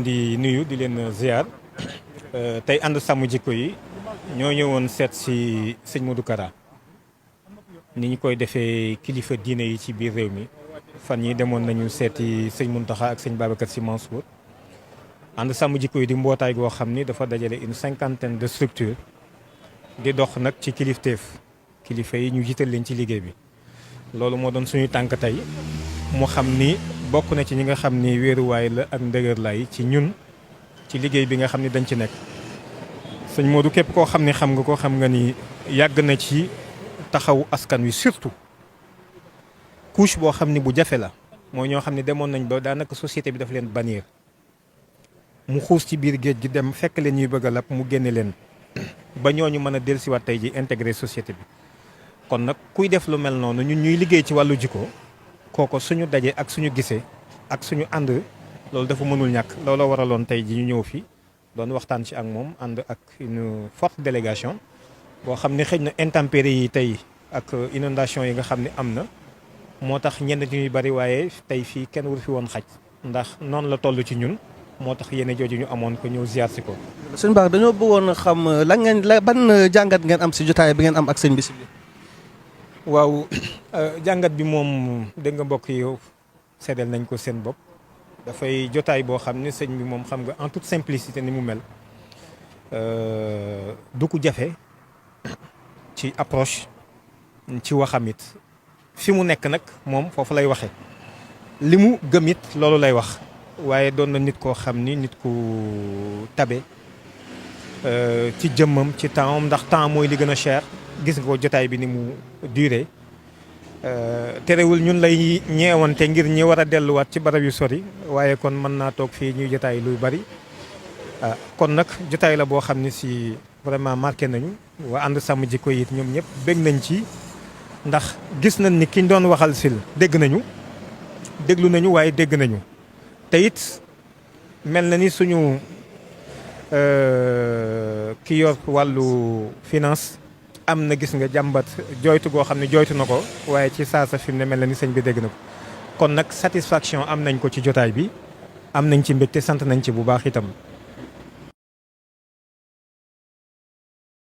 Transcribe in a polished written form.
di nuyu di leen ziar tey ànd sàmm jikko yi ñoo ñëwoon seet si sëñ Modou Kara ni ñu koy defee kilifa diine yi ci biir réew mi fan yi demoon nañu seeti sëñ Mountakha ak sëñ Babacar Sy Mansour ànd sàmm jikko yi di mbootaay goo xam ni dafa dajale une cinquantaine de structures di dox nag ci kilifteef kilifa yi ñu jiital leen ci liggéey bi loolu moo doon suñu tànk tey mu xam ni bokk na ci ñi nga xam ni wéeruwaay la ak ndëgër laay ci ñun ci liggéey bi nga xam ni dañ ci nekk sëñ Modou képp koo xam ni xam nga ko xam nga ni yàgg na ci taxawu askan wi surtout couche boo xam ni bu jafe la mooy ñoo xam ni demoon nañ ba daanaka société bi daf leen bannir mu xuus ci biir géej gi dem fekk leen ñuy bëgg a lab mu génne leen ba ñooñu mën a dellusiwaat tey ji intégré société bi kon nag kuy def lu mel noonu ñun ñuy liggéey ci wàllu jikko kooko suñu daje ak suñu gisee ak suñu ànd loolu dafa mënul ñàkk looloo waraloon tey ji ñu ñëw fi doon waxtaan ci ak moom ànd ak une forte délégation boo xam ne xëy na intempéries yi tey ak inondation yi nga xam ne am na moo tax ñenn ñuy bari waaye tey fii kenn wur fi woon xaj ndax noonu la toll ci ñun moo tax yéen jooju ñu amoon ko ñëw ziar si ko. sëñ Ba dañoo bëggoon xam ban jàngat ngeen am si jotaay bi ngeen am ak sëñ bi si biir. waaw jàngat bi moom dégg nga mbokk yow seddal nañ ko seen bopp dafay jotaay boo xam ne sëñ bi moom xam nga en toute simplicité ni mu mel du ko jafe ci approche ci waxamit fi mu nekk nag moom foofu lay waxe li mu gëmit loolu lay wax waaye doon na nit koo xam ni nit ku tabe ci jëmmam ci temps ndax temps mooy li gën a cher gis nga ko jotaay bi ni mu duré terewul ñun lay ñeewante ngir ñi war a delluwaat ci barab yu sori waaye kon mën naa toog fii ñuy jotaay luy bari kon nag jotaay la boo xam ne si vraiment marqué nañu waa ànd sàmm jikko yi ñoom ñëpp bég nañ ci ndax gis nañ ni kiñ doon waxal sil dégg nañu déglu nañu waaye dégg nañu te it mel na ni suñu ki yor wàllu finance am na gis nga jàmbat jooytu goo xam ne jooytu na ko waaye ci saasa fi mu ne mel na ni sëñ bi dégg na ko kon nag satisfaction am nañ ko ci jotaay bi am nañ ci mbégte sant nañ ci bu baax itam